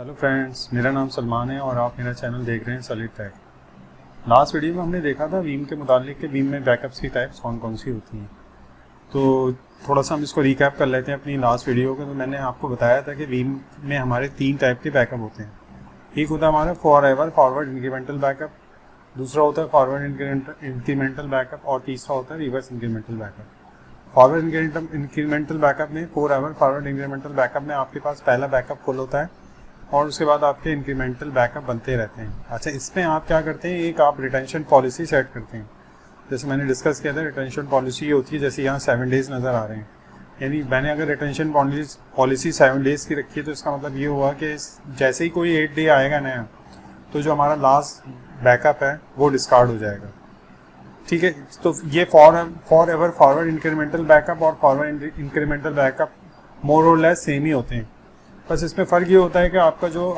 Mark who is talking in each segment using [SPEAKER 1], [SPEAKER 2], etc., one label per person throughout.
[SPEAKER 1] Hello friends, मेरा नाम सलमान है और आप मेरा चैनल देख रहे हैं सॉलिड टेक। लास्ट वीडियो में हमने देखा था वीम के मुतालिक कि वीम में बैकअप्स की टाइप्स कौन कौन सी होती हैं। तो थोड़ा सा हम इसको रिकैप कर लेते हैं अपनी लास्ट वीडियो को। तो मैंने आपको बताया था कि वीम में हमारे 3 टाइप के बैकअप होते हैं। एक होता है हमारा फॉरएवर फॉरवर्ड इंक्रीमेंटल बैकअप, दूसरा होता है फॉरवर्ड इंक्रीमेंटल बैकअप और तीसरा होता है reverse incremental backup. Forward incremental backup में फॉरएवर फॉरवर्ड इंक्रीमेंटल बैकअप में आपके पास पहला बैकअप फुल होता है और उसके बाद आपके इंक्रीमेंटल बैकअप बनते रहते हैं। अच्छा, इसमें आप क्या करते हैं, एक आप रिटेंशन पॉलिसी सेट करते हैं। जैसे मैंने डिस्कस किया था, रिटेंशन पॉलिसी ये होती है, जैसे यहाँ 7 डेज़ नज़र आ रहे हैं, यानी मैंने अगर रिटेंशन पॉलिसी 7 डेज़ की रखी है तो इसका मतलब ये हुआ कि जैसे ही कोई 8 डे आएगा नया, तो जो हमारा लास्ट बैकअप है वो डिस्कार्ड हो जाएगा। ठीक है, तो ये for ever forward incremental backup और फॉरवर्ड इंक्रीमेंटल बैकअप मोर और लेस सेम ही होते हैं। बस इसमें फ़र्क ये होता है कि आपका जो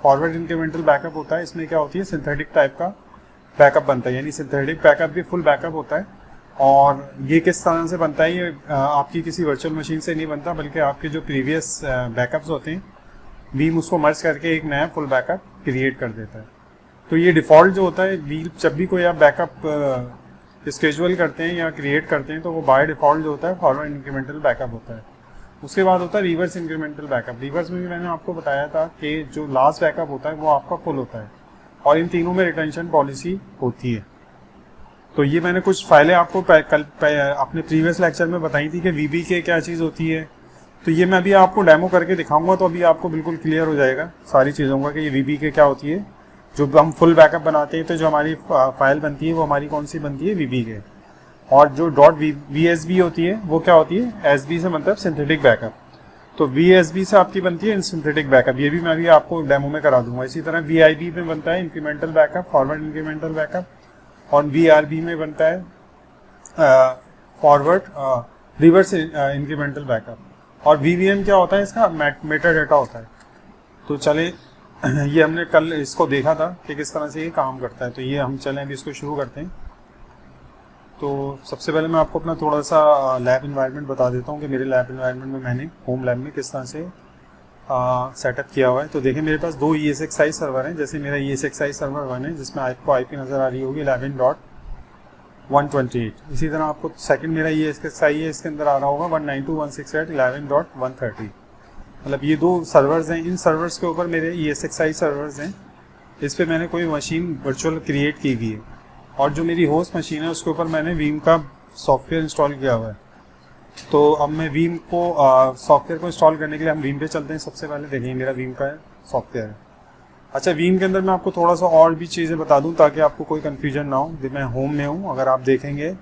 [SPEAKER 1] फॉरवर्ड इंक्रीमेंटल बैकअप होता है, इसमें क्या होती है, सिंथेटिक टाइप का बैकअप बनता है, यानी सिंथेटिक बैकअप भी फुल बैकअप होता है। और ये किस तरह से बनता है, ये आपकी किसी वर्चुअल मशीन से नहीं बनता, बल्कि आपके जो प्रीवियस बैकअप्स होते हैं वीम उसको मर्ज करके एक नया फुल बैकअप क्रिएट कर देता है। तो ये डिफ़ॉल्ट जो होता है, वीम जब भी कोई आप बैकअप स्केजुअल करते हैं या क्रिएट करते हैं तो वो बाय डिफ़ॉल्ट जो होता है फॉरवर्ड इंक्रीमेंटल बैकअप होता है। उसके बाद होता है रिवर्स इंक्रीमेंटल बैकअप। रिवर्स में भी मैंने आपको बताया था कि जो लास्ट बैकअप होता है वो आपका फुल होता है और इन तीनों में रिटेंशन पॉलिसी होती है। तो ये मैंने कुछ फाइलें आपको कल अपने प्रीवियस लेक्चर में बताई थी कि वीबी के क्या चीज़ होती है। तो ये मैं अभी आपको डेमो करके दिखाऊंगा, तो अभी आपको बिल्कुल क्लियर हो जाएगा सारी चीज़ों का कि ये वीबी के क्या होती है। जो हम फुल बैकअप बनाते हैं तो जो हमारी फाइल बनती है वो हमारी कौन सी बनती है, वीबी के। और जो .vsb होती है वो क्या होती है, एसबी से मतलब सिंथेटिक बैकअप। तो vsb से आपकी बनती है सिंथेटिक बैकअप, ये भी मैं भी आपको डेमो में करा दूंगा। इसी तरह vib में बनता है incremental backup, forward incremental backup, और vrb में बनता है फॉरवर्ड रिवर्स इंक्रीमेंटल बैकअप। और vvm क्या होता है, इसका मेटा डेटा होता है। तो चले ये हमने कल इसको देखा था कि किस तरह से ये काम करता है। तो ये हम चलें अभी इसको शुरू करते हैं। तो सबसे पहले मैं आपको अपना थोड़ा सा लैब इन्वायरमेंट बता देता हूँ कि मेरे लैब इन्वायरमेंट में मैंने होम लैब में किस तरह से सेटअप किया हुआ है। तो देखिए मेरे पास 2 ESXi सर्वर हैं। जैसे मेरा ESXi सर्वर 1 है जिसमें आपको IP नज़र आ रही होगी 11.128। इसी तरह आपको सेकंड मेरा ESXi है, इसके अंदर आ रहा होगा 192.168.11.130। मतलब ये 2 सर्वर्स हैं। इन सर्वर्स के ऊपर मेरे ESXi सर्वर्स हैं। इस पर मैंने कोई मशीन वर्चुअल क्रिएट की हुई है और जो मेरी होस्ट मशीन है उसके ऊपर मैंने वीम का सॉफ्टवेयर इंस्टॉल किया हुआ है। तो अब मैं वीम को सॉफ्टवेयर को इंस्टॉल करने के लिए हम वीम पे चलते हैं। सबसे पहले देखिए मेरा वीम का सॉफ्टवेयर है। अच्छा, वीम के अंदर मैं आपको थोड़ा सा और भी चीज़ें बता दूं ताकि आपको कोई कन्फ्यूजन ना हो। मैं होम में हूँ, अगर आप देखेंगे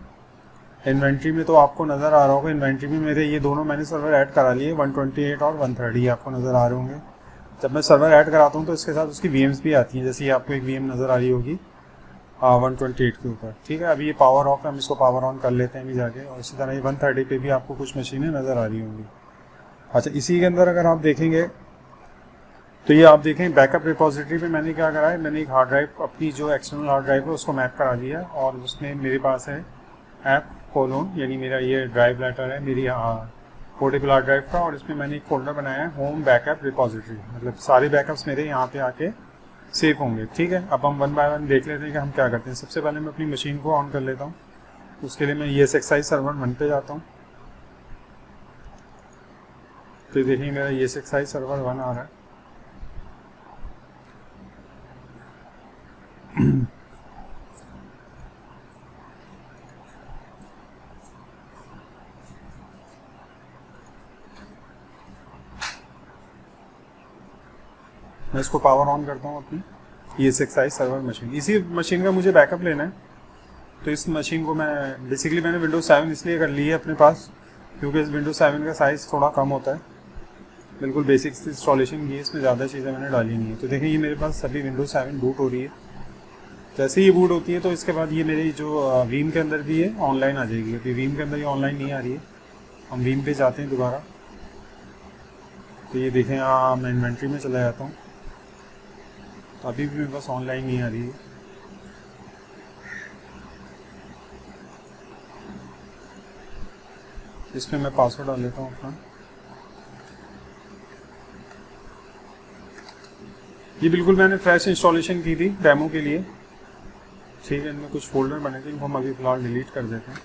[SPEAKER 1] इन्वेंट्री में तो आपको नज़र आ रहा होगा, इन्वेंट्री में मेरे ये दोनों मैंने सर्वर ऐड करा लिए 128 और 130 आपको नज़र आ रहे होंगे। जब मैं सर्वर ऐड कराता हूँ तो इसके साथ उसकी VMs भी आती हैं। जैसे ये आपको एक VM नज़र आ रही होगी 128 के ऊपर। ठीक है, अभी ये पावर ऑफ है, हम इसको पावर ऑन कर लेते हैं अभी जाके। और इसी तरह ये 130 पे भी आपको कुछ मशीनें नज़र आ रही होंगी। अच्छा, इसी के अंदर अगर आप देखेंगे तो ये आप देखें बैकअप रिपोजिटरी पे मैंने क्या करा है, मैंने एक हार्ड ड्राइव, अपनी जो एक्सटर्नल हार्ड ड्राइव है उसको मैप करा दिया और उसमें मेरे पास है ऐप कोलोन, यानी मेरा ये ड्राइव लेटर है मेरी पोर्टेबल हार्ड ड्राइव का। और इसमें मैंने एक फोल्डर बनाया है होम बैकअप रिपोजिटरी, मतलब सारे बैकअप्स मेरे यहाँ पे आके सेफ होंगे। ठीक है, अब हम 1 बाय 1 देख लेते हैं कि हम क्या करते हैं। सबसे पहले मैं अपनी मशीन को ऑन कर लेता हूँ। उसके लिए मैं ESXi सर्वर 1 पे जाता हूँ। तो देखिए मेरा ESXi सर्वर 1 आ रहा है। मैं इसको पावर ऑन करता हूँ अपनी ESXi सर्वर मशीन। इसी मशीन का मुझे बैकअप लेना है। तो इस मशीन को मैं बेसिकली मैंने Windows 7 इसलिए कर ली है अपने पास क्योंकि इस Windows 7 का साइज़ थोड़ा कम होता है। बिल्कुल बेसिक इंस्टॉलेशन की है, इसमें ज़्यादा चीज़ें मैंने डाली नहीं है। तो देखिए ये मेरे पास सभी Windows 7 बूट हो रही है। जैसे ही बूट होती है तो इसके बाद ये मेरी जो वीम के अंदर भी है ऑनलाइन आ जाएगी। अभी वीम के अंदर ये ऑनलाइन नहीं आ रही है। हम वीम पे जाते हैं दोबारा। तो ये देखें मैं इन्वेंट्री में चला जाता हूँ, तो अभी भी मेरे पास ऑनलाइन नहीं आ रही है। इसमें मैं पासवर्ड डाल लेता हूँ अपना। ये बिल्कुल मैंने फ्रेश इंस्टॉलेशन की थी डेमो के लिए, ठीक है। इनमें कुछ फोल्डर बने थे, इनको हम अभी फिलहाल डिलीट कर देते हैं,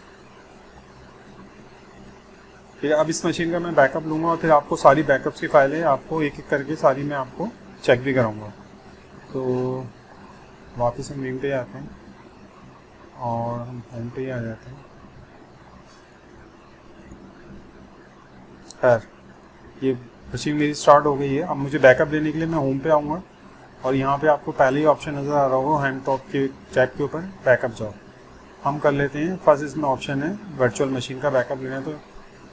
[SPEAKER 1] ठीक है। अब इस मशीन का मैं बैकअप लूँगा और फिर आपको सारी बैकअप्स की फाइलें आपको एक एक करके सारी मैं आपको चेक भी कराऊँगा। तो वापस हम विंग पे आते हैं और हम होम पे ही आ जाते हैं। खैर ये मशीन मेरी स्टार्ट हो गई है। अब मुझे बैकअप लेने के लिए मैं होम पे आऊँगा और यहाँ पे आपको पहले ही ऑप्शन नज़र आ रहा होगा हैंड टॉप के टैब के ऊपर बैकअप जॉब। हम कर लेते हैं। फर्स्ट इसमें ऑप्शन है वर्चुअल मशीन का बैकअप लेना है, तो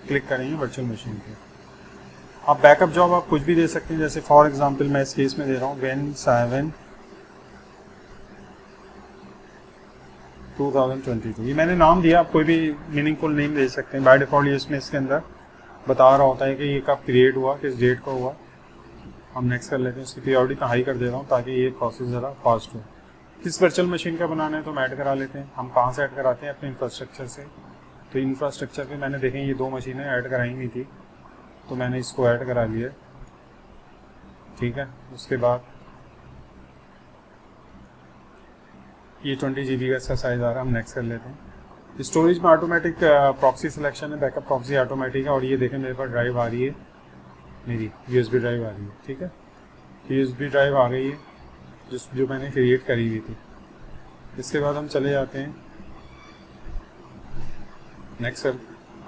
[SPEAKER 1] क्लिक करेंगे वर्चुअल मशीन पे। आप बैकअप जॉब आप कुछ भी दे सकते हैं, जैसे फॉर एग्जांपल मैं इस केस में दे रहा हूँ Win7/2022। ये मैंने नाम दिया, आप कोई भी मीनिंगफुल नेम दे सकते हैं। बाय डिफॉल्ट ये इसमें इसके अंदर बता रहा होता है कि ये कब क्रिएट हुआ, किस डेट को हुआ। हम नेक्स्ट कर लेते हैं। इसकी प्रायोरिटी मैं हाई कर दे रहा हूँ ताकि ये प्रोसेस ज़रा फास्ट हो। किस वर्चुअल मशीन का बनाना है तो हम ऐड करा लेते हैं। हम कहाँ से ऐड कराते हैं? अपने इंफ्रास्ट्रक्चर से। तो इंफ्रास्ट्रक्चर पे मैंने देखें ये 2 मशीनें ऐड कराई हुई थी, तो मैंने इसको ऐड करा लिया, ठीक है। उसके बाद ये 20 GB का इसका साइज़ आ रहा है, हम नेक्स्ट कर लेते हैं। स्टोरेज में ऑटोमेटिक प्रॉक्सी सिलेक्शन है, बैकअप प्रॉक्सी ऑटोमेटिक है। और ये देखें मेरे पास ड्राइव आ रही है, मेरी USB ड्राइव आ रही है, ठीक है। USB ड्राइव आ गई है जो मैंने क्रिएट करी हुई थी। इसके बाद हम चले जाते हैं नेक्स्ट सर।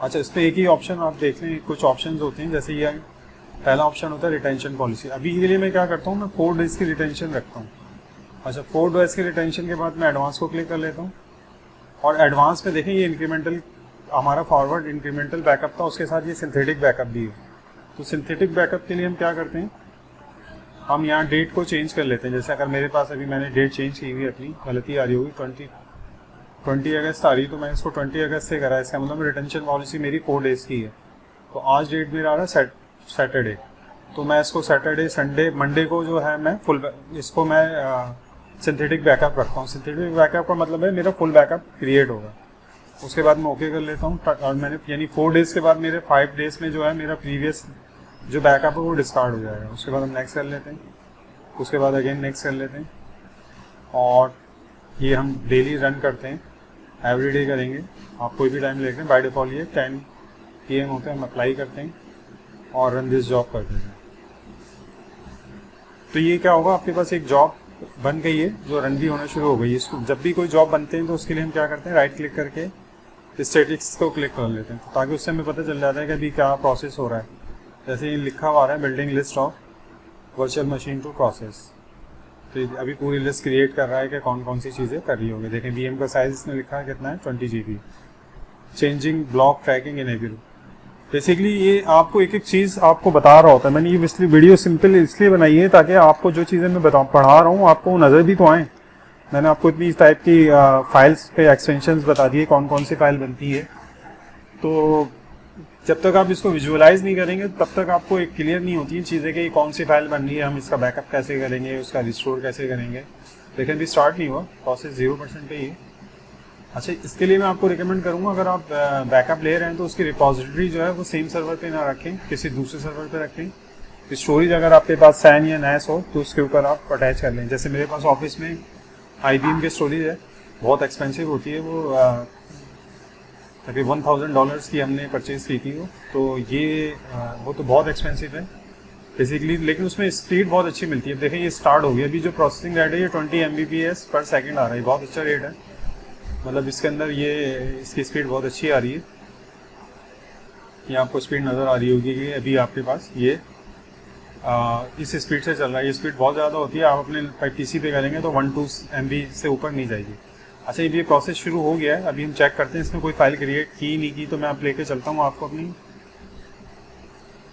[SPEAKER 1] अच्छा, इस पर एक ही ऑप्शन आप देख लें, कुछ ऑप्शंस होते हैं, जैसे ये पहला ऑप्शन होता है रिटेंशन पॉलिसी। अभी के लिए मैं क्या करता हूँ, मैं 4 डेज़ की रिटेंशन रखता हूँ। अच्छा, 4 डेज़ की रिटेंशन के बाद मैं एडवांस को क्लिक कर लेता हूँ और एडवांस में देखें ये इंक्रीमेंटल हमारा फॉरवर्ड इंक्रीमेंटल बैकअप था, उसके साथ ये सिंथेटिक बैकअप भी है। तो सिंथेटिक बैकअप के लिए हम क्या करते हैं, हम यहाँ डेट को चेंज कर लेते हैं। जैसे अगर मेरे पास अभी मैंने डेट चेंज की हुई, अपनी गलती आ रही होगी, 20 अगस्त आ रही, तो मैं इसको 20 अगस्त से करा। इसका मतलब रिटेंशन पॉलिसी मेरी 4 डेज़ की है। तो आज डेट मेरा आ रहा है सैटरडे, तो मैं इसको सैटरडे, संडे, मंडे को जो है मैं इसको मैं सिंथेटिक बैकअप रखता हूँ। सिंथेटिक बैकअप का मतलब है मेरा फुल बैकअप क्रिएट होगा। उसके बाद मैं ओके कर लेता हूँ और मैंने यानी 4 डेज़ के बाद मेरे 5 डेज़ में जो है मेरा प्रीवियस जो बैकअप है वो डिस्कार्ड हो जाएगा। उसके बाद हम नेक्स्ट कर लेते हैं, उसके बाद अगेन नेक्स्ट कर लेते हैं और ये हम डेली रन करते हैं, एवरीडे करेंगे। आप कोई भी टाइम लेते हैं, बाय डिफॉल्ट ये 10 PM होता है। हम अप्लाई करते हैं और रन दिस जॉब करते हैं। तो ये क्या होगा, आपके पास एक जॉब बन गई है जो रन भी होना शुरू हो गई है। इसको जब भी कोई जॉब बनते हैं तो उसके लिए हम क्या करते हैं, राइट क्लिक करके स्टैटिक्स को क्लिक कर लेते हैं, तो ताकि उससे हमें पता चल जाता है कि अभी क्या प्रोसेस हो रहा है। जैसे ये लिखा हुआ है building list of virtual machine to process, तो अभी पूरी लिस्ट क्रिएट कर रहा है कि कौन कौन सी चीज़ें कर रही होगी। देखें VM का साइज इसने लिखा है कितना है, 20 GB। Changing block tracking enable, basically ये आपको एक एक चीज़ आपको बता रहा होता है। मैंने ये इसलिए वीडियो सिंपल इसलिए बनाई है ताकि आपको जो चीज़ें मैं पढ़ा रहा हूँ आपको नज़र भी तो आए। मैंने आपको इतनी टाइप की फाइल्स पे एक्सटेंशंस बता दिए, कौन कौन सी फाइल बनती है। तो जब तक आप इसको विजुअलाइज नहीं करेंगे तब तक आपको एक क्लियर नहीं होती है चीज़ें कि कौन सी फाइल बन रही है, हम इसका बैकअप कैसे करेंगे, उसका रिस्टोर कैसे करेंगे। लेकिन भी स्टार्ट नहीं हुआ, प्रोसेस 0% पे ही है। अच्छा, इसके लिए मैं आपको रिकमेंड करूंगा, अगर आप बैकअप ले रहे हैं तो उसकी रिपोजिटरी जो है वो सेम सर्वर पे ना रखें, किसी दूसरे सर्वर पे रखें। स्टोरेज अगर आपके पास सैन या नैस हो तो उसके ऊपर आप अटैच कर लें। जैसे मेरे पास ऑफिस में IBM की स्टोरेज है, बहुत एक्सपेंसिव होती है वो, तकरीबन $1000 की हमने परचेज़ की थी वो। तो ये वो तो बहुत एक्सपेंसिव है बेसिकली, लेकिन उसमें स्पीड बहुत अच्छी मिलती है। देखें ये स्टार्ट हो गया, अभी जो प्रोसेसिंग रेट है ये 20 Mbps/सेकेंड आ रहा है, बहुत अच्छा रेट है। मतलब इसके अंदर ये इसकी स्पीड बहुत अच्छी आ रही है। ये आपको स्पीड नज़र आ रही होगी कि अभी आपके पास ये इस स्पीड से चल रहा है। ये स्पीड बहुत ज़्यादा होती है, आप अपने PC पे करेंगे तो 1-2 MB से ऊपर नहीं जाएगी। अच्छा, ये प्रोसेस शुरू हो गया है, अभी हम चेक करते हैं इसमें कोई फाइल क्रिएट की नहीं की। तो मैं आप लेके चलता हूँ आपको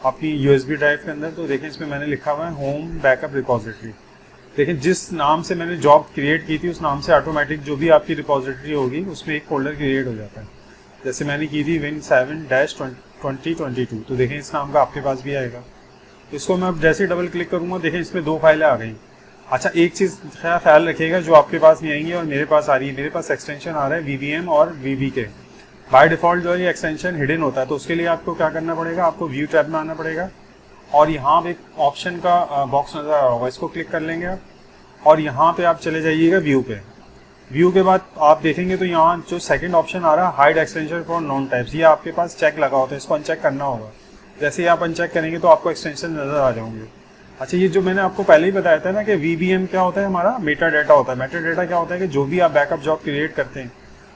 [SPEAKER 1] अपनी USB ड्राइव के अंदर। तो देखें इसमें मैंने लिखा हुआ है होम बैकअप रिपोजिटरी। देखिए जिस नाम से मैंने जॉब क्रिएट की थी उस नाम से ऑटोमेटिक जो भी आपकी रिपोजिटरी होगी उसमें एक फोल्डर क्रिएट हो जाता है। जैसे मैंने की थी Win7/2022, तो देखें इस नाम का आपके पास भी आएगा। इसको मैं अब जैसे डबल क्लिक करूँगा देखें इसमें 2 फाइलें आ गई। अच्छा, एक चीज़ ख्याल रखिएगा, जो आपके पास नहीं आएंगी और मेरे पास आ रही है, मेरे पास एक्सटेंशन आ रहा है VVM और VBK। बाय डिफ़ॉल्ट जो है ये एक्सटेंशन हिडन होता है, तो उसके लिए आपको क्या करना पड़ेगा, आपको व्यू टैब में आना पड़ेगा और यहाँ पे एक ऑप्शन का बॉक्स नज़र आ रहा होगा, इसको क्लिक कर लेंगे आप, और यहाँ पे आप चले जाइएगा व्यू पे। व्यू के बाद आप देखेंगे तो यहाँ जो सेकंड ऑप्शन आ रहा है hide extension for non types, ये आपके पास चेक लगा होता है, इसको अनचेक करना होगा। जैसे ही आप अनचेक करेंगे तो आपको एक्सटेंशन नज़र आ जाएंगे। अच्छा, ये जो मैंने आपको पहले ही बताया था ना कि VBM क्या होता है, हमारा मेटा डाटा होता है। मेटा डाटा क्या होता है कि जो भी आप बैकअप जॉब क्रिएट करते हैं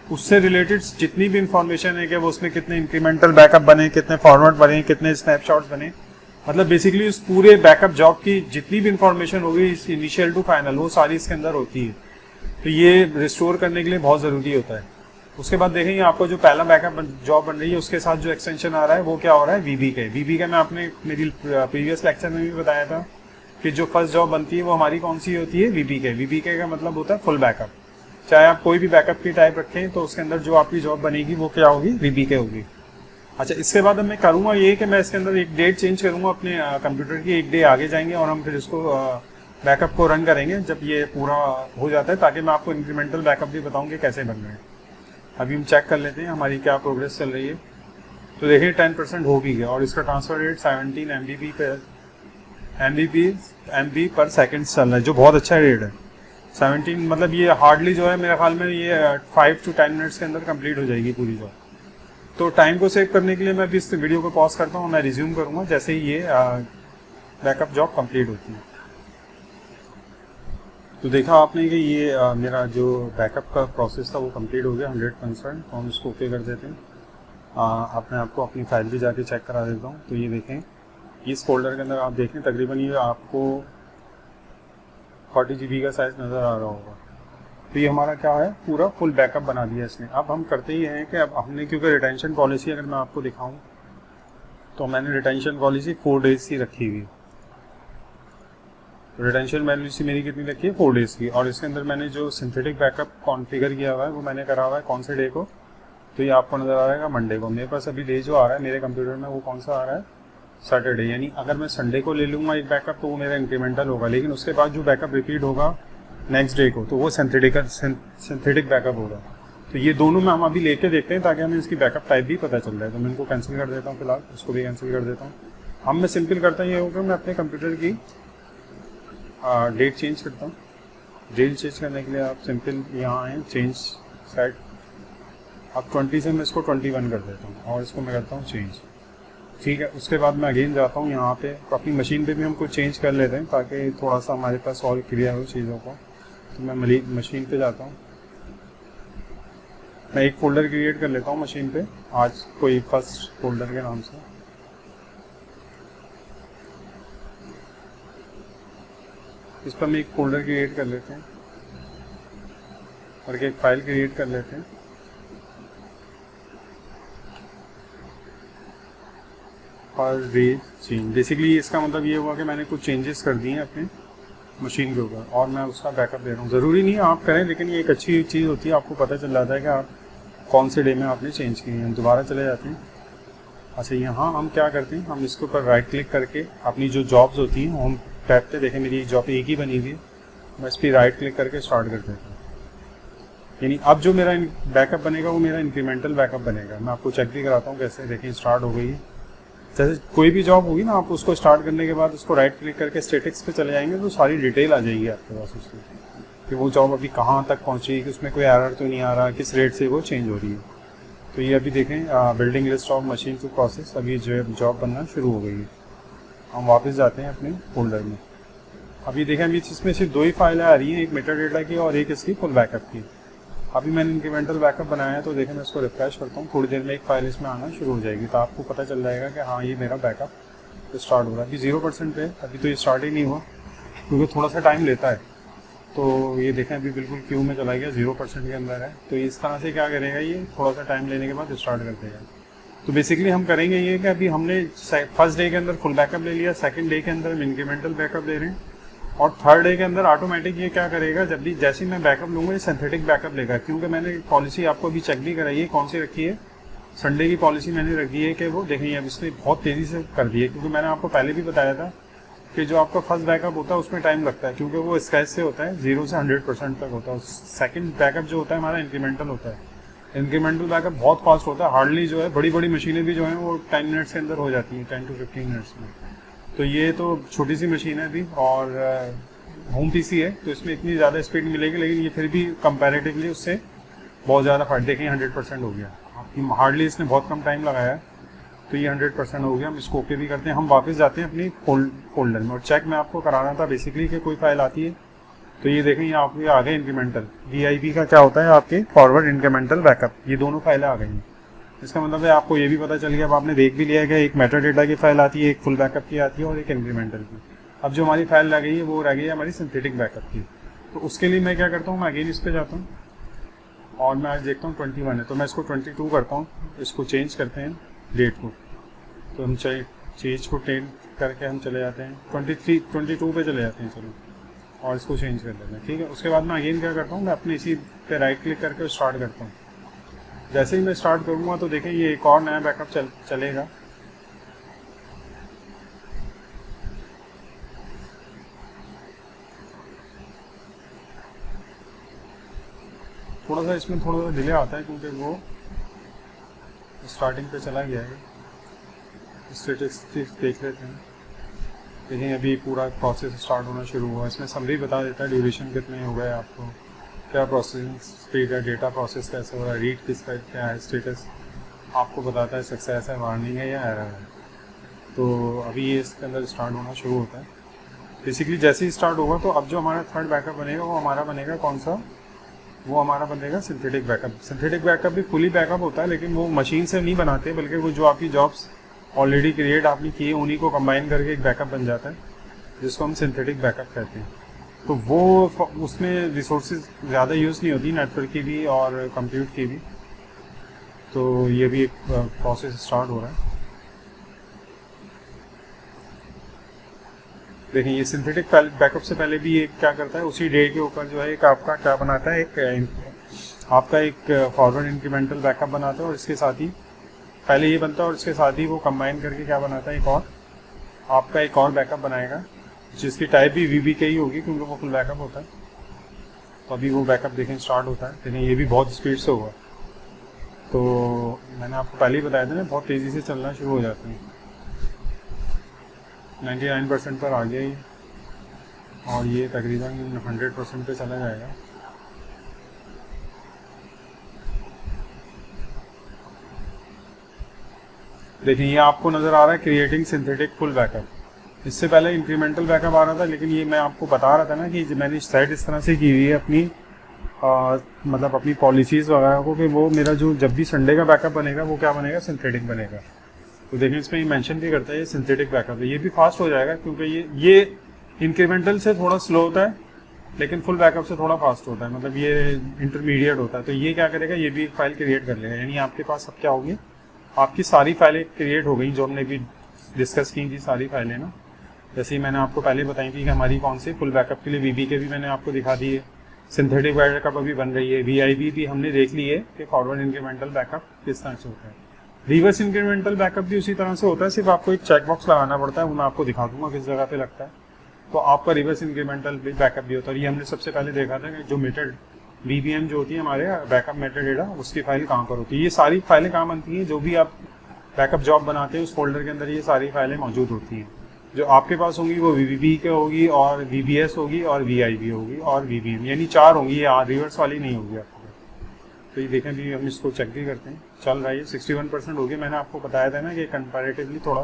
[SPEAKER 1] उससे रिलेटेड जितनी भी इंफॉर्मेशन है कि वो उसमें कितने इंक्रीमेंटल बैकअप बने, कितने फॉरवर्ड बने, कितने स्नैपशॉट्स बने, मतलब बेसिकली उस पूरे बैकअप जॉब की जितनी भी इंफॉर्मेशन होगी इनिशियल टू फाइनल वो सारी इसके अंदर होती है। तो ये रिस्टोर करने के लिए बहुत ज़रूरी होता है। उसके बाद देखेंगे आपको जो पहला बैकअप जॉब बन रही है उसके साथ जो एक्सटेंशन आ रहा है वो क्या हो रहा है, VBK मैं आपने मेरी प्रीवियस लेक्चर में भी बताया था कि जो फर्स्ट जॉब बनती है वो हमारी कौन सी होती है, VBK का मतलब होता है फुल बैकअप। चाहे आप कोई भी बैकअप की टाइप रखें तो उसके अंदर जो आपकी जॉब बनेगी वो क्या होगी, VBK होगी। अच्छा, इसके बाद अब मैं करूँगा ये कि मैं इसके अंदर एक डेट चेंज करूँगा अपने कंप्यूटर की, एक डे आगे जाएंगे और हम फिर इसको बैकअप को रन करेंगे जब ये पूरा हो जाता है, ताकि मैं आपको इंक्रीमेंटल बैकअप भी बताऊँ कि कैसे बन रहे हैं। अभी हम चेक कर लेते हैं हमारी क्या प्रोग्रेस चल रही है। तो देखिए 10% हो भी गया और इसका ट्रांसफर रेट 17 MB पर सेकेंड चल रहा है, जो बहुत अच्छा रेट है। 17 मतलब ये हार्डली जो है मेरे ख्याल में ये 5 to 10 मिनट्स के अंदर कंप्लीट हो जाएगी पूरी जॉब। तो टाइम को सेव करने के लिए मैं भी इस वीडियो को पॉज करता हूँ, मैं रिज्यूम करूँगा जैसे ही ये बैकअप जॉब कंप्लीट होती है। तो देखा आपने कि ये मेरा जो बैकअप का प्रोसेस था वो कंप्लीट हो गया 100%। तो हम इसको ओके कर देते हैं। अपने आपको अपनी फाइल भी जाके चेक करा देता हूँ। तो ये देखें, इस फोल्डर के अंदर आप देखें तकरीबन ये आपको 40 GB का साइज़ नज़र आ रहा होगा। तो ये हमारा क्या है, पूरा फुल बैकअप बना दिया इसने। अब हम करते ही हैं कि अब हमने, क्योंकि रिटेंशन पॉलिसी अगर मैं आपको दिखाऊँ तो मैंने रिटेंशन पॉलिसी 4 डेज़ की रखी हुई। रिटेंशन पॉलिसी मेरी कितनी रखी है, 4 डेज़ की। और इसके अंदर मैंने जो सिंथेटिक बैकअप कॉन्फ़िगर किया हुआ है वो मैंने करा हुआ है कौन से डे को, तो ये आपको नज़र आ रहा है मंडे को। मेरे पास अभी डे जो आ रहा है मेरे कंप्यूटर में वो कौन सा आ रहा है, सैटरडे। यानी अगर मैं संडे को ले लूँगा एक बैकअप तो वो मेरा इंक्रीमेंटल होगा, लेकिन उसके बाद जो बैकअप रिपीट होगा नेक्स्ट डे को तो वो सिंथेटिक बैकअप होगा। तो ये दोनों में हम अभी लेके देखते हैं ताकि हमें इसकी बैकअप टाइप भी पता चल रहा है। तो मैं इनको कैंसिल कर देता हूँ, फिलहाल इसको भी कैंसिल कर देता हूँ। हम मैं सिंपल करता हूँ ये होगा, मैं अपने कंप्यूटर की डेट चेंज करता हूँ। डेट चेंज करने के लिए आप सिंपल यहाँ आए, चेंज सेट। अब 20 से मैं इसको 21 कर देता हूँ और इसको मैं करता हूँ चेंज। ठीक है, उसके बाद मैं अगेन जाता हूँ यहाँ पे, अपनी मशीन पे भी हम कुछ चेंज कर लेते हैं ताकि थोड़ा सा हमारे पास और क्लियर हो चीज़ों को। तो मैं मशीन पे जाता हूँ, मैं एक फ़ोल्डर क्रिएट कर लेता हूँ मशीन पे, आज कोई फर्स्ट फोल्डर के नाम से। इस पर हम एक फ़ोल्डर क्रिएट कर लेते हैं और एक फ़ाइल क्रिएट कर लेते हैं। और रे चेंज, बेसिकली इसका मतलब ये हुआ कि मैंने कुछ चेंजेस कर दिए हैं अपने मशीन के ऊपर और मैं उसका बैकअप दे रहा हूँ। ज़रूरी नहीं है आप करें, लेकिन ये एक अच्छी चीज़ होती है, आपको पता चल जाता है कि आप कौन से डे में आपने चेंज किए हैं। दोबारा चले जाते हैं। अच्छा, यहाँ हम क्या करते हैं, हम इसके ऊपर राइट क्लिक करके अपनी जो जॉब्स होती हैं होम टैब पे, देखें मेरी जॉब एक ही बनी हुई है, मैं इस पर राइट क्लिक करके स्टार्ट कर देता हूँ। यानी अब जो मेरा बैकअप बनेगा वो मेरा इंक्रीमेंटल बैकअप बनेगा। मैं आपको चेक भी कराता हूँ कैसे। देखें स्टार्ट हो गई है। जैसे कोई भी जॉब होगी ना, आप उसको स्टार्ट करने के बाद उसको राइट क्लिक करके स्टेटिक्स पे चले जाएंगे तो सारी डिटेल आ जाएगी आपके पास उसकी, कि वो जॉब अभी कहाँ तक पहुँची, कि उसमें कोई एरर तो नहीं आ रहा, किस रेट से वो चेंज हो रही है। तो ये अभी देखें building list of machine to process, अभी जो जॉब बनना शुरू हो गई है। हम वापस जाते हैं अपने फोल्डर में। अभी देखें अभी इसमें सिर्फ 2 ही फाइलें आ रही हैं, एक मेटा डेटा की और एक इसकी फुल बैकअप की। अभी मैंने इंक्रीमेंटल बैकअप बनाया है तो देखें मैं इसको रिफ्रेश करता हूँ, थोड़ी देर में एक फाइल इसमें आना शुरू हो जाएगी। तो आपको पता चल जाएगा कि हाँ ये मेरा बैकअप स्टार्ट हो रहा है। अभी 0% पे, अभी तो ये स्टार्ट ही नहीं हुआ क्योंकि थोड़ा सा टाइम लेता है। तो ये देखें अभी बिल्कुल क्यू में चला गया, 0% के अंदर है। तो इस तरह से क्या करेगा, ये थोड़ा सा टाइम लेने के बाद स्टार्ट कर देगा। तो बेसिकली हम करेंगे ये कि अभी हमने फर्स्ट डे के अंदर फुल बैकअप ले लिया, सेकंड डे के अंदर हम इंक्रीमेंटल बैकअप ले रहे हैं और थर्ड डे के अंदर ऑटोमेटिक ये क्या करेगा, जब भी जैसे ही मैं बैकअप लूँगा ये सिंथेटिक बैकअप लेगा। क्योंकि मैंने पॉलिसी आपको अभी चेक भी कराई है, कौन सी रखी है, संडे की पॉलिसी मैंने रखी है कि वो देखें अब इसने बहुत तेज़ी से कर दी है। क्योंकि मैंने आपको पहले भी बताया था कि जो आपका फर्स्ट बैकअप होता है उसमें टाइम लगता है, क्योंकि वो स्क्रैच से होता है, 0 से 100% तक होता है। सेकंड बैकअप जो होता है हमारा इंक्रीमेंटल होता है। इंक्रीमेंटल बैकअप बहुत फास्ट होता है, हार्डली जो है बड़ी बड़ी मशीनें भी जो हैं वो 10 मिनट्स के अंदर हो जाती हैं, 10 to 15 मिनट्स में। तो ये तो छोटी सी मशीन है अभी और होम पीसी है, तो इसमें इतनी ज़्यादा स्पीड मिलेगी, लेकिन ये फिर भी कंपैरेटिवली उससे बहुत ज़्यादा फास्ट। देखें 100% हो गया, आपकी हार्डली इसने बहुत कम टाइम लगाया है, तो ये 100% हो गया। हम इसको ओके भी करते हैं, हम वापस जाते हैं अपनी फोल्डर में और चेक मैं आपको कराना था बेसिकली कि कोई फाइल आती है। तो ये देखें, ये आपके आ गए इंक्रीमेंटल VIB का क्या होता है, आपके फॉरवर्ड इंक्रीमेंटल बैकअप, ये दोनों फाइलें आ गई हैं। इसका मतलब है आपको ये भी पता चल गया, अब आपने देख भी लिया है कि एक मेटा डेटा की फाइल आती है, एक फुल बैकअप की आती है और एक इंक्रीमेंटल की। अब जो हमारी फाइल रह गई है वो रह गई है हमारी सिंथेटिक बैकअप की। तो उसके लिए मैं क्या करता हूँ, मैं अगेन इस पर जाता हूँ और मैं आज देखता हूँ 21 है, तो मैं इसको 22 करता हूँ, इसको चेंज करते हैं डेट को। तो हम चेंज को 10 करके हम चले जाते हैं 22 पे चले जाते हैं, चलो, और इसको चेंज कर लेते हैं, ठीक है। उसके बाद मैं अगेन क्या करता हूँ, मैं अपने इसी पे राइट क्लिक करके स्टार्ट करता हूँ। जैसे ही मैं स्टार्ट करूँगा तो देखें ये एक और नया बैकअप चलेगा। थोड़ा सा इसमें थोड़ा सा डिले आता है क्योंकि वो स्टार्टिंग पे चला गया है। स्टेटिस्टिक्स देख लेते हैं, लेकिन अभी पूरा प्रोसेस स्टार्ट होना शुरू हुआ। इसमें समरी बता देता है ड्यूरेशन कितने हो गए, आपको क्या प्रोसेसिंग स्पीड है, डेटा प्रोसेस कैसे हो रहा है, रीड किस पर क्या है, स्टेटस आपको बताता है, सक्सेस है, वार्निंग है या एरर है। तो अभी ये इसके अंदर स्टार्ट होना शुरू होता है। बेसिकली जैसे ही स्टार्ट होगा तो अब जो हमारा थर्ड बैकअप बनेगा वो हमारा बनेगा कौन सा, वो हमारा बनेगा सिंथेटिक बैकअप। सिंथेटिक बैकअप भी फुली बैकअप होता है, लेकिन वो मशीन से नहीं बनाते, बल्कि वो जो आपकी जॉब्स ऑलरेडी क्रिएट आपने किए उन्हीं को कंबाइन करके एक बैकअप बन जाता है, जिसको हम सिंथेटिक बैकअप कहते हैं। तो वो उसमें रिसोर्सेज ज़्यादा यूज़ नहीं होती, नेटवर्क की भी और कंप्यूट की भी। तो ये भी एक प्रोसेस स्टार्ट हो रहा है। देखिए ये सिंथेटिक बैकअप से पहले भी ये क्या करता है, उसी डे के ऊपर जो है एक आपका क्या बनाता है, आपका एक फॉरवर्ड इंक्रीमेंटल बैकअप बनाता है, और इसके साथ ही पहले ये बनता है और इसके साथ ही वो कंबाइन करके क्या बनाता है, एक और आपका एक और बैकअप बनाएगा, जिसकी टाइप भी VB की ही होगी क्योंकि वो फुल बैकअप होता है। तो अभी वो बैकअप देखें स्टार्ट होता है, लेकिन ये भी बहुत स्पीड से होगा। तो मैंने आपको पहले ही बताया था ना, बहुत तेज़ी से चलना शुरू हो जाते हैं। 99% पर आ गया ये, और ये तकरीबन 100% पे चला जाएगा। देखिए ये आपको नज़र आ रहा है क्रिएटिंग सिंथेटिक फुल बैकअप। इससे पहले इंक्रीमेंटल बैकअप आ रहा था, लेकिन ये मैं आपको बता रहा था ना कि मैंने सेट इस तरह से की हुई है अपनी मतलब अपनी पॉलिसीज़ वगैरह को, कि वो मेरा जो जब भी संडे का बैकअप बनेगा वो क्या बनेगा, सिंथेटिक बनेगा। तो देखिए इसमें ये मेंशन भी करता है, ये सिंथेटिक बैकअप है। ये भी फास्ट हो जाएगा क्योंकि ये इंक्रीमेंटल से थोड़ा स्लो होता है, लेकिन फुल बैकअप से थोड़ा फास्ट होता है, मतलब ये इंटरमीडिएट होता है। तो ये क्या करेगा, ये भी एक फाइल क्रिएट कर लेगा, यानी आपके पास अब क्या होगी, आपकी सारी फाइलें क्रिएट हो गई जो हमने भी डिस्कस की थी, सारी फाइलें ना। जैसे ही मैंने आपको पहले बताई थी कि हमारी कौन सी फुल बैकअप के लिए VB के भी मैंने आपको दिखा दी है, सिंथेटिक बैकअप अभी बन रही है, VIB भी हमने देख ली है कि फॉरवर्ड इंक्रीमेंटल बैकअप किस तरह से होता है। रिवर्स इंक्रीमेंटल बैकअप भी उसी तरह से होता है, सिर्फ आपको एक चेक बॉक्स लगाना पड़ता है, वो मैं आपको दिखा दूंगा किस जगह पे लगता है। तो आपका रिवर्स इंक्रीमेंटल बैकअप भी होता है। ये हमने सबसे पहले देखा था कि जो मेथड VBM जो होती है हमारे बैकअप मेथड डेटा, उसकी फाइल कहाँ पर होती है। ये सारी फाइलें कहाँ बनती हैं, जो भी आप बैकअप जॉब बनाते हैं उस फोल्डर के अंदर ये सारी फाइलें मौजूद होती हैं। जो आपके पास होंगी वो VBB के होगी, और VBS होगी, और VIB होगी, और VBM, यानी 4 होंगी, ये रिवर्स वाली नहीं होगी आपको। तो ये देखें भी, हम इसको चेक भी करते हैं, चल रहा है 61% हो गया। मैंने आपको बताया था ना कि कंपैरेटिवली थोड़ा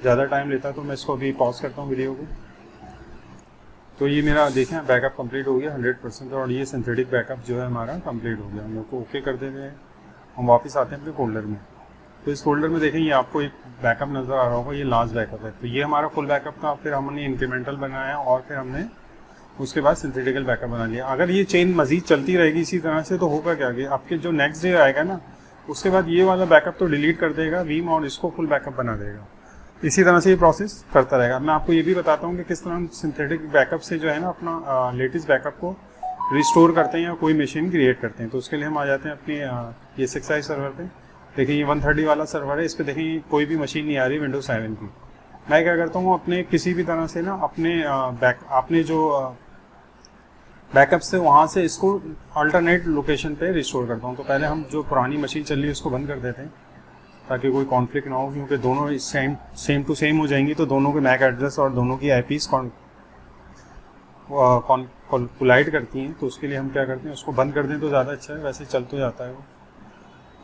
[SPEAKER 1] ज़्यादा टाइम लेता है, तो मैं इसको अभी पॉज करता हूँ वीडियो को। तो ये मेरा देखें बैकअप कंप्लीट हो गया 100%, और ये सिंथेटिक बैकअप जो है हमारा कंप्लीट हो गया। हम लोग को ओके कर देते हैं, हम वापस आते हैं अपने फोल्डर में। तो इस फोल्डर में देखें ये आपको एक बैकअप नज़र आ रहा होगा, ये लास्ट बैकअप है। तो ये हमारा फुल बैकअप था, फिर हमने इंक्रीमेंटल बनाया, और फिर हमने उसके बाद सिंथेटिकल बैकअप बना लिया। अगर ये चेन मजीद चलती रहेगी इसी तरह से, तो होगा क्या कि आपके जो नेक्स्ट डे आएगा ना, उसके बाद ये वाला बैकअप तो डिलीट कर देगा वीम, और इसको फुल बैकअप बना देगा। इसी तरह से ये प्रोसेस करता रहेगा। मैं आपको ये भी बताता हूँ कि किस तरह हम सिंथेटिक बैकअप से जो है ना अपना लेटेस्ट बैकअप को रिस्टोर करते हैं या कोई मशीन क्रिएट करते हैं। तो उसके लिए हम आ जाते हैं अपनी ESXi सर्वर पे। देखिए ये 130 वाला सर्वर है, इस पर देखिए कोई भी मशीन नहीं आ रही विंडोज 7 की। मैं क्या करता हूँ, अपने किसी भी तरह से ना अपने आपने जो बैकअप से वहाँ से इसको अल्टरनेट लोकेशन पे रिस्टोर करता हूँ। तो पहले हम जो पुरानी मशीन चल रही है उसको बंद कर देते हैं, ताकि कोई कॉन्फ्लिक्ट ना हो, क्योंकि दोनों सेम टू सेम हो जाएंगी तो दोनों के मैक एड्रेस और दोनों की आईपीस कोलाइड करती हैं। तो उसके लिए हम क्या करते हैं, उसको बंद कर दें तो ज़्यादा अच्छा है, वैसे चल तो जाता है वो।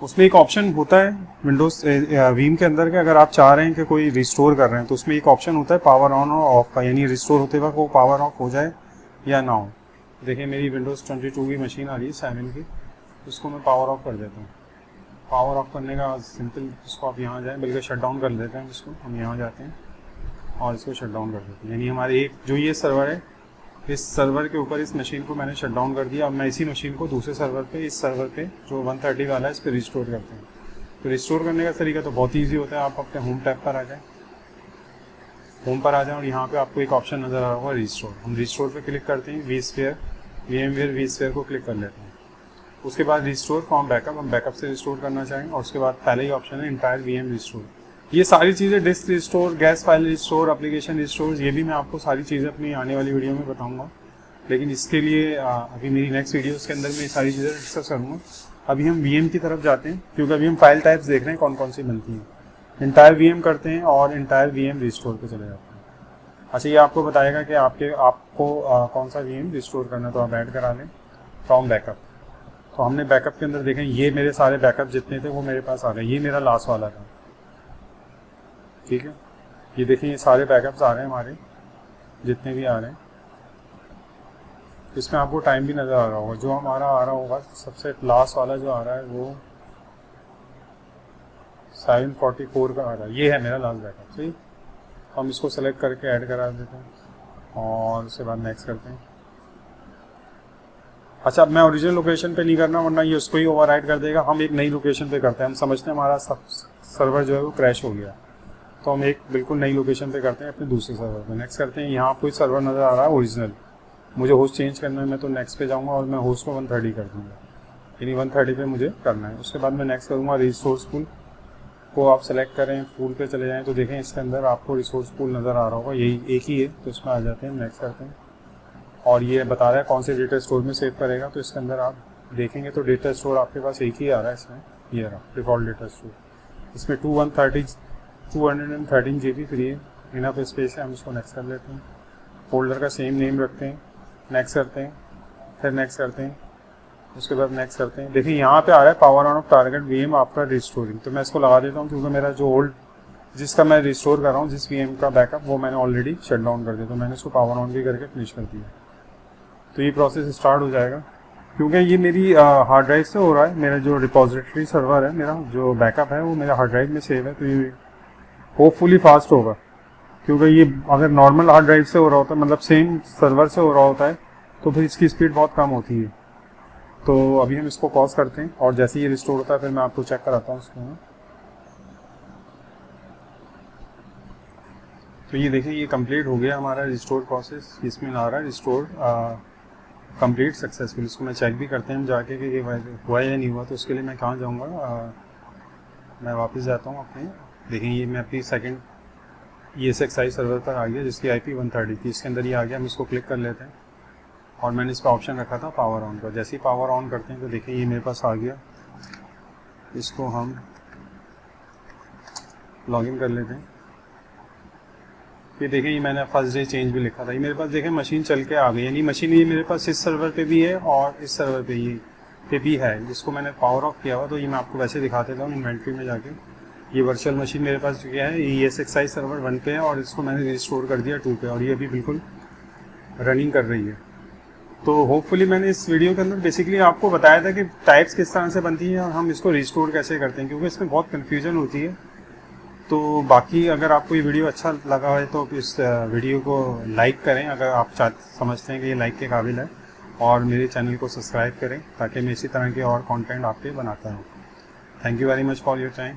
[SPEAKER 1] उसमें एक ऑप्शन होता है विंडोज़ वीम के अंदर के, अगर आप चाह रहे हैं कि कोई रिस्टोर कर रहे हैं तो उसमें एक ऑप्शन होता है पावर ऑन और ऑफ का, यानी रिस्टोर होते वक्त वो पावर ऑफ हो जाए या ना हो। देखिए मेरी विंडोज़ 22 की मशीन आ रही है 7 की, उसको मैं पावर ऑफ कर देता हूँ। पावर ऑफ करने का सिंपल, इसको आप यहाँ जाएँ, बल्कि शट डाउन कर देते हैं इसको, हम यहाँ जाते हैं और इसको शट डाउन कर देते हैं। यानी हमारे एक जो ये सर्वर है, इस सर्वर के ऊपर इस मशीन को मैंने शट डाउन कर दिया। अब मैं इसी मशीन को दूसरे सर्वर पे, इस सर्वर पे जो 130 वाला है, इस पर रिस्टोर करते हैं। तो रिस्टोर करने का तरीका तो बहुत ईजी होता है। आप अपने होम टैब पर आ जाएं, होम पर आ जाएं और यहाँ पे आपको एक ऑप्शन नज़र आ रहा होगा रिस्टोर। हम रिस्टोर पे क्लिक करते हैं, VMware vSphere को क्लिक कर लेते हैं। उसके बाद रिस्टोर फ्रॉम बैकअप, हम बैकअप से रिस्टोर करना चाहेंगे। और उसके बाद पहले ही ऑप्शन है इंटायर VM रिस्टोर। ये सारी चीज़ें, disk restore, guest file restore, application restore, ये भी मैं आपको सारी चीज़ें अपनी आने वाली वीडियो में बताऊंगा। लेकिन इसके लिए अभी मेरी नेक्स्ट वीडियोस के अंदर मैं ये सारी चीज़ें डिस्कस करूँगा। अभी हम VM की तरफ जाते हैं, क्योंकि अभी हम फाइल टाइप्स देख रहे हैं कौन कौन सी बनती हैं। इंटायर VM करते हैं और इंटायर VM रिस्टोर पे चले जाते हैं। अच्छा, ये आपको बताएगा कि आपको कौन सा VM रिस्टोर करना है, तो आप ऐड करा लें फ्रॉम बैकअप। तो हमने बैकअप के अंदर देखें, ये मेरे सारे बैकअप जितने थे वो मेरे पास आ गए। ये मेरा लास्ट वाला था, ठीक है। ये देखें, ये सारे बैकअप्स आ रहे हैं हमारे, जितने भी आ रहे हैं। इसमें आपको टाइम भी नज़र आ रहा होगा। जो हमारा आ रहा होगा सबसे लास्ट वाला जो आ रहा है वो 744 का आ रहा है। ये है मेरा लास्ट बैकअप, सही। हम इसको सेलेक्ट करके ऐड करा देते हैं और उसके बाद नेक्स्ट करते हैं। अच्छा, अब मैं ओरिजिनल लोकेशन पे नहीं करना, वरना ये उसको ही ओवरराइड कर देगा। हम एक नई लोकेशन पे करते हैं। हम समझते हैं हमारा सर्वर जो है वो क्रैश हो गया, तो हम एक बिल्कुल नई लोकेशन पे करते हैं अपने दूसरे सर्वर पे। नेक्स्ट करते हैं। यहाँ कोई सर्वर नज़र आ रहा है ओरिजिनल, मुझे होस्ट चेंज करना है, मैं तो नेक्स्ट पे जाऊँगा और मैं होस्ट को 130 कर दूँगा, यानी 130 पे मुझे करना है। उसके बाद मैं नेक्स्ट करूँगा। रिसोर्स पूल को आप सेलेक्ट करें, पूल पे चले जाएँ तो देखें इसके अंदर आपको रिसोर्स पूल नज़र आ रहा होगा, यही एक ही है, तो इसमें आ जाते हैं, नेक्स्ट करते हैं। और ये बता रहा है कौन से डेटा स्टोर में सेव करेगा, तो इसके अंदर आप देखेंगे तो डेटा स्टोर आपके पास एक ही आ रहा है इसमें, ये रहा डिफ़ॉल्ट डेटा स्टोर। इसमें 213 GB फ्री है, इनफ स्पेस है। हम इसको नेक्स्ट कर लेते हैं। फोल्डर का सेम नेम रखते हैं, नेक्स्ट करते हैं, फिर नेक्स्ट करते हैं, उसके बाद नेक्स्ट करते हैं। देखिए यहाँ पे आ रहा है power on off target VM after restoring, तो मैं इसको लगा देता हूँ, क्योंकि मेरा जो ओल्ड जिसका मैं रिस्टोर कर रहा हूँ, जिस VM का बैकअप, वो मैंने ऑलरेडी शट डाउन कर दिया, तो मैंने इसको पावर ऑन भी करके फिनिश कर दिया। तो ये प्रोसेस स्टार्ट हो जाएगा, क्योंकि ये मेरी हार्ड ड्राइव से हो रहा है। मेरा जो रिपोजिटरी सर्वर है, मेरा जो बैकअप है वो मेरा हार्ड ड्राइव में सेव है, तो ये होपफुली फास्ट होगा। क्योंकि ये अगर नॉर्मल हार्ड ड्राइव से हो रहा होता है, मतलब सेम सर्वर से हो रहा होता है, तो फिर इसकी स्पीड बहुत कम होती है। तो अभी हम इसको पॉज करते हैं और जैसे ये रिस्टोर होता है फिर मैं आपको चेक कराता हूँ इसको। तो ये देखिए, ये कंप्लीट हो गया हमारा रिस्टोर प्रोसेस। इसमें आ रहा है रिस्टोर कंप्लीट सक्सेसफुल। इसको मैं चेक भी करते हैं हम जाके कि ये हुआ या नहीं हुआ। तो उसके लिए मैं कहाँ जाऊँगा, मैं वापस जाता हूँ अपने। देखें, ये मैं अपनी सेकंड ESXi सर्वर पर आ गया, जिसकी IP 130 थी। इसके अंदर ये आ गया, हम इसको क्लिक कर लेते हैं और मैंने इस पर ऑप्शन रखा था पावर ऑन का। जैसे ही पावर ऑन करते हैं तो देखिए ये मेरे पास आ गया। इसको हम लॉगिन कर लेते हैं। ये देखें, ये मैंने फर्स्ट डे चेंज भी लिखा था। ये मेरे पास देखें मशीन चल के आ गई, यानी मशीन ये मेरे पास इस सर्वर पे भी है और इस सर्वर पे भी है, जिसको मैंने पावर ऑफ किया हुआ। तो ये मैं आपको वैसे दिखा देता हूँ इन्वेंट्री में जाके। ये वर्चुअल मशीन मेरे पास जो है ESXi सर्वर 1 पे है और इसको मैंने रिस्टोर कर दिया 2 पे, और ये अभी बिल्कुल रनिंग कर रही है। तो होपफुली मैंने इस वीडियो के अंदर बेसिकली आपको बताया था कि टाइप्स किस तरह से बनती हैं और हम इसको रिस्टोर कैसे करते हैं, क्योंकि इसमें बहुत कन्फ्यूजन होती है। तो बाकी अगर आपको ये वीडियो अच्छा लगा है तो इस वीडियो को लाइक करें, अगर आप समझते हैं कि ये लाइक के काबिल है, और मेरे चैनल को सब्सक्राइब करें ताकि मैं इसी तरह के और कंटेंट आपके बनाता हूँ। Thank you very much for your time.